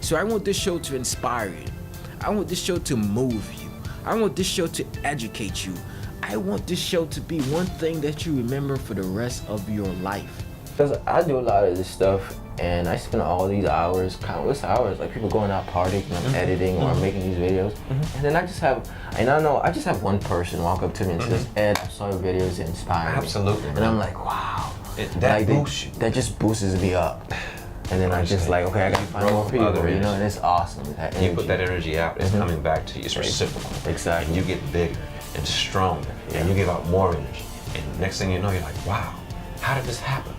So I want this show to inspire you. I want this show to move you. I want this show to educate you. I want this show to be one thing that you remember for the rest of your life. Because I do a lot of this stuff and I spend all these hours, countless hours, like people going out partying and I'm editing or I'm making these videos. And then I just have one person walk up to me and says, Ed, I saw your videos, it inspired me. Absolutely. And I'm like, wow. That boosts you. That just boosts me up. And then I just like, okay, I gotta find more people, you know, and it's awesome. That you put that energy out, it's coming back to you, it's reciprocal. Exactly. And you get bigger and stronger, and you give out more energy. And next thing you know, you're like, wow, how did this happen?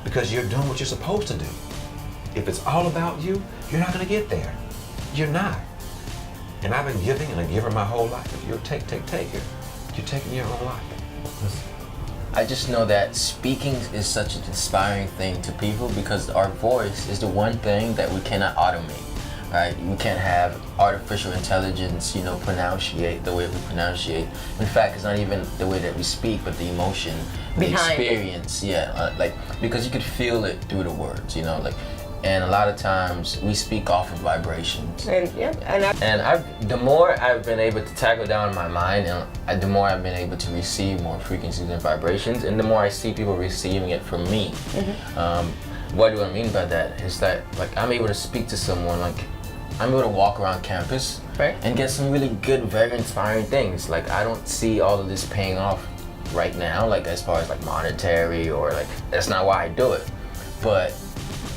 Because you're doing what you're supposed to do. If it's all about you, you're not gonna get there. You're not. And I've been giving and a giver my whole life. If you're taker, you're taking your own life. I just know that speaking is such an inspiring thing to people because our voice is the one thing that we cannot automate, right? We can't have artificial intelligence, you know, pronunciate the way we pronunciate. In fact, it's not even the way that we speak, but the emotion, the experience, like, because you could feel it through the words, you know, like, and a lot of times we speak off of vibrations. The more I've been able to tackle down in my mind, and the more I've been able to receive more frequencies and vibrations, and the more I see people receiving it from me. What do I mean by that? Is that like I'm able to speak to someone, like I'm able to walk around campus and get some really good, very inspiring things. Like I don't see all of this paying off right now, like as far as like monetary or like that's not why I do it, but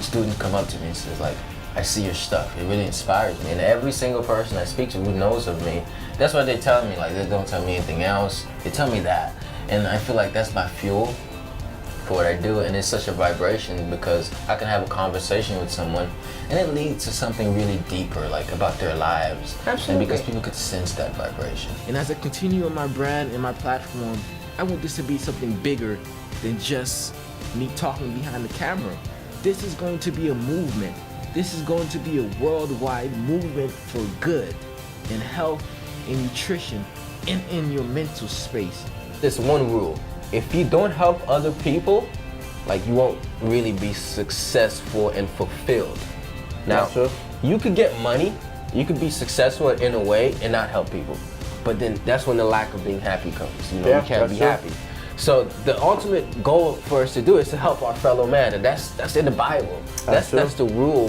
students come up to me and says like, I see your stuff, it really inspires me. And every single person I speak to who knows of me, that's what they tell me. Like they don't tell me anything else, they tell me that. And I feel like that's my fuel for what I do, and it's such a vibration because I can have a conversation with someone and it leads to something really deeper, like about their lives. Absolutely. And because people could sense that vibration. And as I continue on my brand and my platform, I want this to be something bigger than just me talking behind the camera. This is going to be a movement. This is going to be a worldwide movement for good in health, in nutrition, and in your mental space. There's one rule. If you don't help other people, like you won't really be successful and fulfilled. Now, you could get money, you could be successful in a way and not help people. But then that's when the lack of being happy comes. You know, you can't be happy. So the ultimate goal for us to do is to help our fellow man, and that's in the Bible. That's the rule.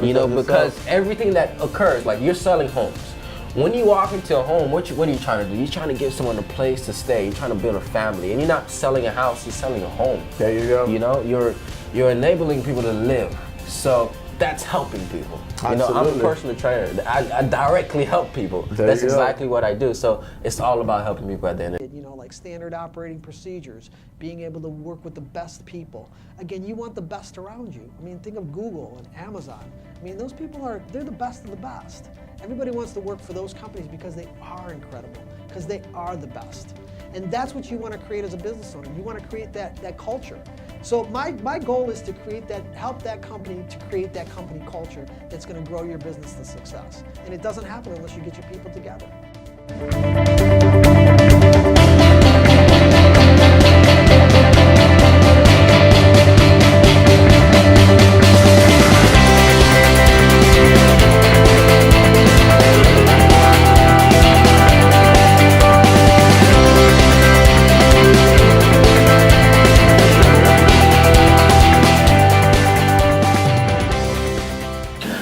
You know, because everything that occurs, like you're selling homes. When you walk into a home, what are you trying to do? You're trying to give someone a place to stay. You're trying to build a family, and you're not selling a house. You're selling a home. There you go. You know, you're enabling people to live. So that's helping people. You know, I'm a personal trainer. I directly help people. That's exactly what I do. So it's all about helping people at the end of the day. You know, like standard operating procedures, being able to work with the best people. Again, you want the best around you. I mean, think of Google and Amazon. I mean, those people they're the best of the best. Everybody wants to work for those companies because they are incredible, because they are the best. And that's what you want to create as a business owner. You want to create that culture. So my goal is to help that company to create that company culture that's going to grow your business to success. And it doesn't happen unless you get your people together.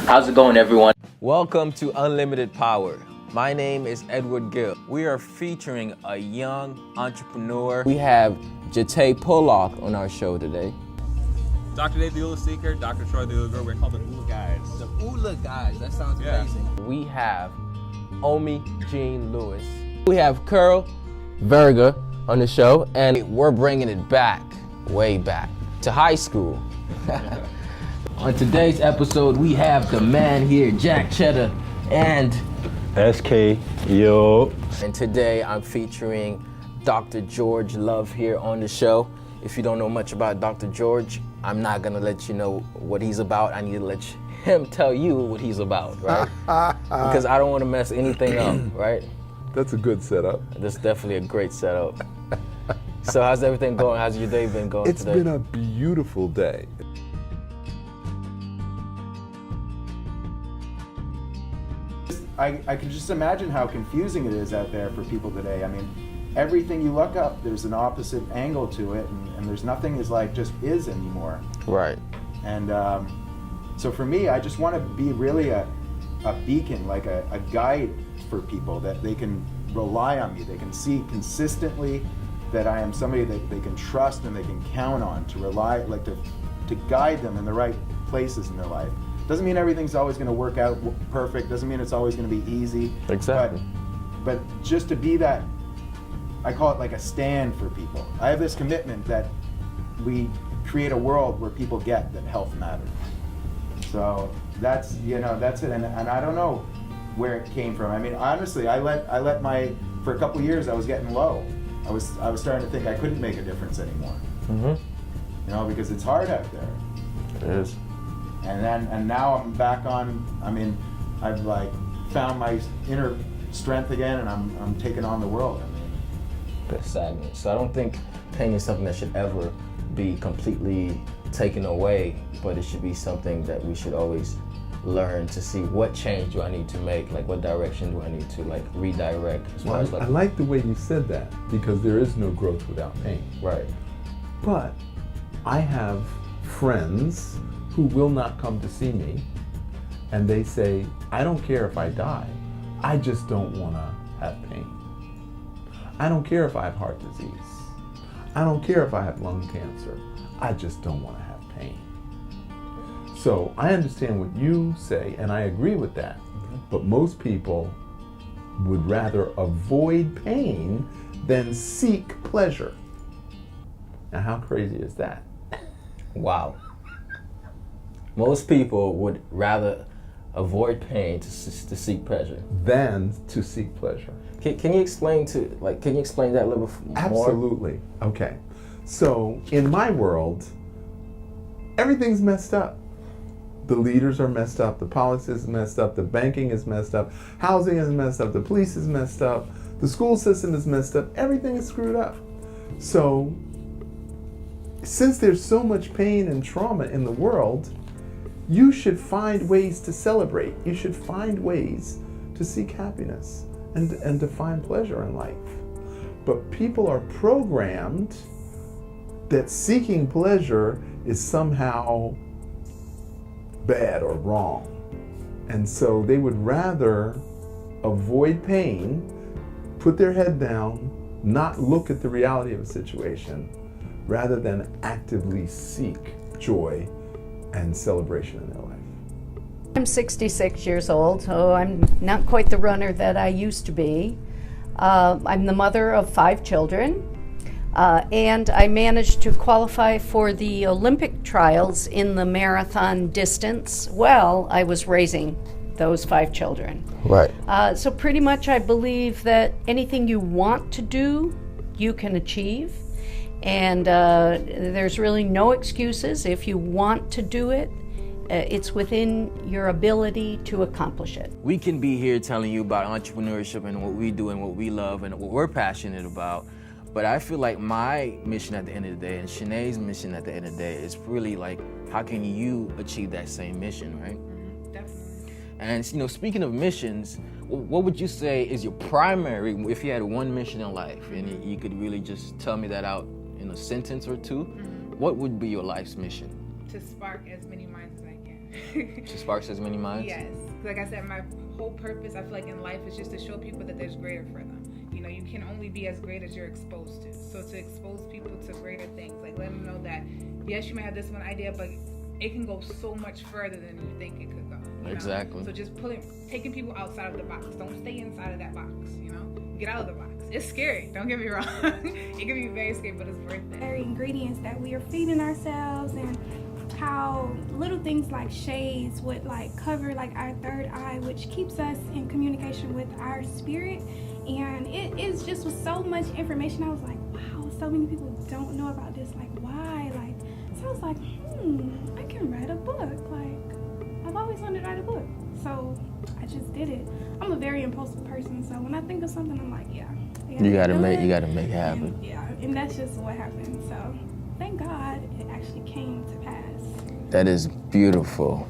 How's it going, everyone? Welcome to Unlimited Power. My name is Edward Gill. We are featuring a young entrepreneur. We have Jate Pollock on our show today. Dr. Dave the Ula Seeker, Dr. Troy the Ula Girl, we're called the Ula Guys. The Ula Guys, that sounds amazing. We have Omi Jean Lewis. We have Curl Verga on the show, and we're bringing it back, way back, to high school. On today's episode, we have the man here, Jack Cheddar, and SK, yo. And today I'm featuring Dr. George Love here on the show. If you don't know much about Dr. George, I'm not gonna let you know what he's about. I need to let him tell you what he's about, right? Because I don't want to mess anything up, right? That's a good setup. That's definitely a great setup. So how's everything going? How's your day been going today? It's been a beautiful day. I can just imagine how confusing it is out there for people today. I mean, everything you look up, there's an opposite angle to it, and there's nothing is like just is anymore. Right. And so for me, I just want to be really a beacon, like a guide for people, that they can rely on me. They can see consistently that I am somebody that they can trust and they can count on to rely, like to guide them in the right places in their life. Doesn't mean everything's always going to work out perfect. Doesn't mean it's always going to be easy. Exactly. But just to be that, I call it like a stand for people. I have this commitment that we create a world where people get that health matters. So that's, that's it. And I don't know where it came from. I mean, honestly, I let for a couple of years I was getting low. I was starting to think I couldn't make a difference anymore. Mm-hmm. Because it's hard out there. It is. And now I'm back on. I mean, I've like found my inner strength again, and I'm taking on the world. That's sadness. So I don't think pain is something that should ever be completely taken away, but it should be something that we should always learn to see what change do I need to make, like what direction do I need to like redirect. As far as, I like the way you said that, because there is no growth without pain. Right. But I have friends who will not come to see me, and they say, I don't care if I die, I just don't want to have pain. I don't care if I have heart disease. I don't care if I have lung cancer. I just don't want to have pain. So I understand what you say, and I agree with that. But most people would rather avoid pain than seek pleasure. Now, how crazy is that? Wow. Most people would rather avoid pain to seek pleasure Than to seek pleasure. Can you explain that a little bit more? Absolutely. Okay. So in my world, everything's messed up. The leaders are messed up, the politics is messed up, the banking is messed up, housing is messed up, the police is messed up, the school system is messed up, everything is screwed up. So since there's so much pain and trauma in the world, you should find ways to celebrate. You should find ways to seek happiness and to find pleasure in life. But people are programmed that seeking pleasure is somehow bad or wrong. And so they would rather avoid pain, put their head down, not look at the reality of a situation, rather than actively seek joy and celebration in their life. I'm 66 years old, so I'm not quite the runner that I used to be. I'm the mother of 5 children, and I managed to qualify for the Olympic trials in the marathon distance while I was raising those 5 children. Right. So pretty much I believe that anything you want to do, you can achieve. And there's really no excuses. If you want to do it, it's within your ability to accomplish it. We can be here telling you about entrepreneurship and what we do and what we love and what we're passionate about. But I feel like my mission at the end of the day and Shanae's mission at the end of the day is really like, how can you achieve that same mission, right? Definitely. And speaking of missions, what would you say is your primary, if you had one mission in life and you could really just tell me that out in a sentence or two, what would be your life's mission? To spark as many minds as I can. To spark as many minds? Yes. Like I said, my whole purpose, I feel like in life, is just to show people that there's greater for them. You can only be as great as you're exposed to. So to expose people to greater things, like let them know that, yes, you may have this one idea, but it can go so much further than you think it could go. Exactly. So just taking people outside of the box. Don't stay inside of that box, Get out of the box. It's scary, don't get me wrong. It can be very scary, but it's worth it. Very ingredients that we are feeding ourselves, and how little things like shades would cover our third eye, which keeps us in communication with our spirit. And it is just with so much information. I was like, wow, so many people don't know about this. Why? So I was like, I can write a book. I've always wanted to write a book. So I just did it. I'm a very impulsive person, so when I think of something, I'm like, yeah. You gotta make it happen. And that's just what happened. So thank God it actually came to pass. That is beautiful.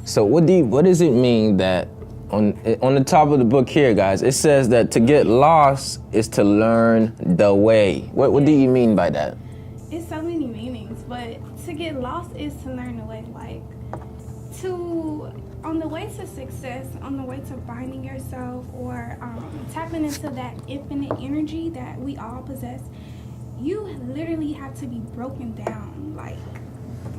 So what does it mean that on the top of the book here, guys, it says that to get lost is to learn the way. What do you mean by that? It's so many meanings, but to get lost is to learn the way. Like, on the way to success, on the way to finding yourself, or tapping into that infinite energy that we all possess, you literally have to be broken down, like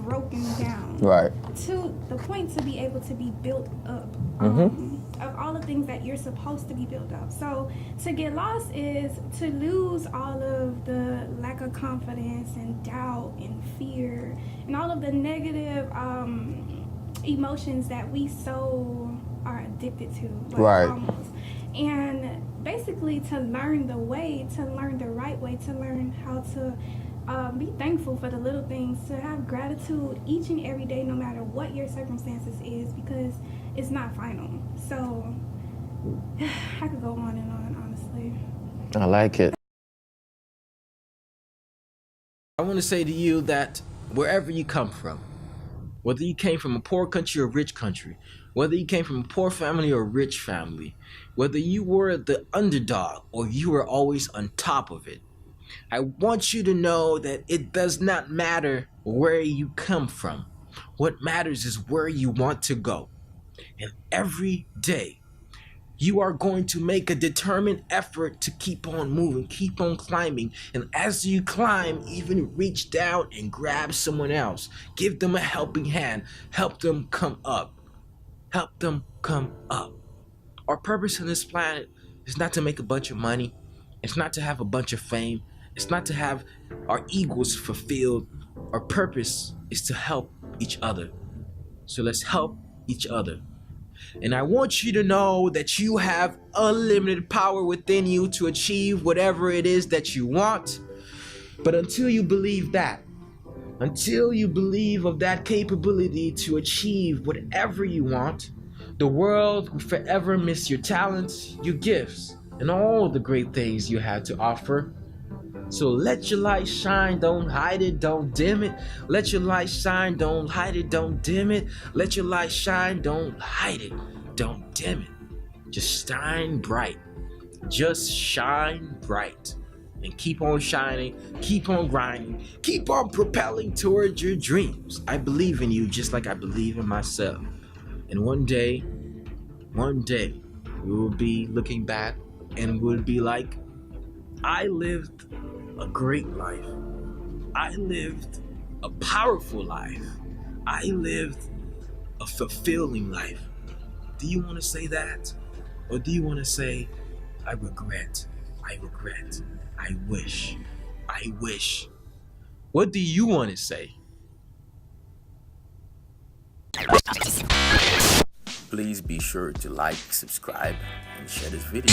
broken down, Right. to the point to be able to be built up of all the things that you're supposed to be built up. So to get lost is to lose all of the lack of confidence and doubt and fear and all of the negative emotions that we so are addicted to, like, Right. almost. And basically to learn the way, to learn the right way, to learn how to be thankful for the little things, to have gratitude each and every day, no matter what your circumstances is, because it's not final. So I could go on and on, honestly. I like it. I want to say to you that wherever you come from, whether you came from a poor country or a rich country, whether you came from a poor family or a rich family, whether you were the underdog or you were always on top of it, I want you to know that it does not matter where you come from. What matters is where you want to go. And every day, you are going to make a determined effort to keep on moving, keep on climbing. And as you climb, even reach down and grab someone else. Give them a helping hand. Help them come up. Help them come up. Our purpose on this planet is not to make a bunch of money. It's not to have a bunch of fame. It's not to have our egos fulfilled. Our purpose is to help each other. So let's help each other. And I want you to know that you have unlimited power within you to achieve whatever it is that you want. But until you believe that, until you believe of that capability to achieve whatever you want, the world will forever miss your talents, your gifts, and all the great things you have to offer. So let your light shine, don't hide it, don't dim it. Let your light shine, don't hide it, don't dim it. Let your light shine, don't hide it, don't dim it. Just shine bright. Just shine bright. And keep on shining, keep on grinding, keep on propelling towards your dreams. I believe in you just like I believe in myself. And one day, we will be looking back and we'll be like, I lived a great life. I lived a powerful life. I lived a fulfilling life. Do you want to say that? Or do you want to say, I regret, I wish. What do you want to say? Please be sure to like, subscribe, and share this video.